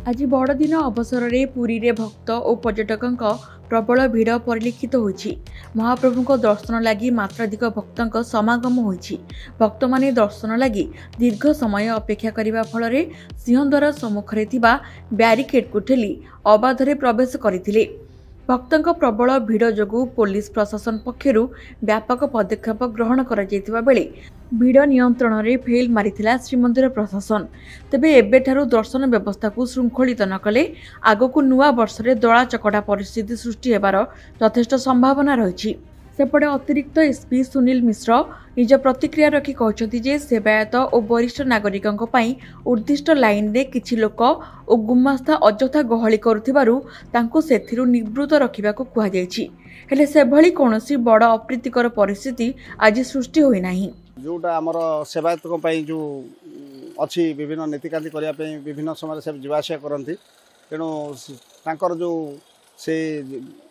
आज बड़दिन अवसर में पुरी रे भक्त और पर्यटकों प्रबल भिड़ परिलक्षित होइछि। महाप्रभु दर्शन लगी मात्राधिक भक्तों समागम होइछि। भक्त माने दर्शन लगी दीर्घ समय अपेक्षा करने फल सिंहद्वार सम्मुखें थिबा ब्यारिकेड को ठेली अबाधरे प्रवेश करथिले। भक्तों प्रबल भिड़ जोगु पुलिस प्रशासन पक्षरु व्यापक पदक्षेप ग्रहण करा जायतिबा बेले भिड़ नियंत्रण में फेल मारिथिला श्रीमंदिर प्रशासन। तेबे एबेठारु दर्शन व्यवस्था को श्रृंखलित न कले आगकु नुआ वर्ष रे दला चकटा परिस्थिति सृष्टि हेबार यथेष्ट संभावना रहिछि। सेपटे अतिरिक्त एसपी सुनील मिश्र निज प्रतिक्रिया रखी कहते जे सेवायत और वरिष्ठ नागरिकों पई उद्दिष्ट लाइन रे किछि लोक और गुमास्ता अजथा गहली करुथिबारु तांको सेथिरु निवृत्त रखिबाकू कुहा जायछि। हेले सेभଳି कोनोसी बड़ अप्रीतिकर परिस्थिति आज सृष्टि होई नाही। जोटा आमर सेवायतों पई जो अछि विभिन्न नीतिकांति करिया पई विभिन्न समय से जीवा आसिया करंती, तेणु तांकर जो से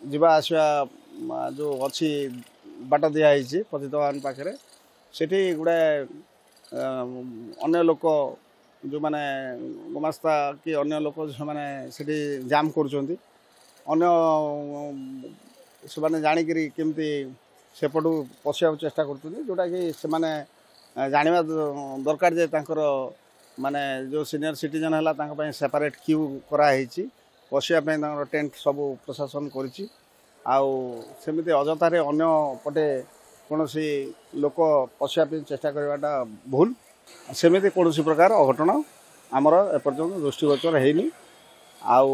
जीवा आसिया जो अच्छी बाट दिखाई पतितवान पाखे सेठी गुड़ाए अन्य लोक जो माने गुमास्ता कि अन्य लोक जो माने सेठी जाम करुचंती अन्य से माने जानिकरी केमती सेपटू पशिया चेष्टा करछंती, जोटा कि से माने जानिबा दरकार जे तांकर माने जो सीनियर सिटीजन हला तांका पय सेपरेट क्यू करा हेछि। पशिया पय तांकर टेंट सब प्रशासन करिछि। आउ सेमिति अजतारे अन्य पटे कोनोसी लोक पशिया पे चेष्टा करवाटा भूल। सेमिति कोनोसी प्रकार अघटन आमर एपर्यंत दृष्टिगोचर हेनी। आउ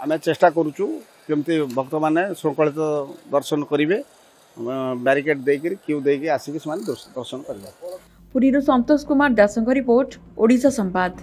आमे चेष्टा करूचु केमती भक्त माने श्रृंखलित दर्शन करिवे, बैरिकेड देकर क्यू देके आसिक दर्शन करिवे। पुरीରୁ संतोष कुमार दासଙ୍କ रिपोर्ट, ओडिशा संवाद।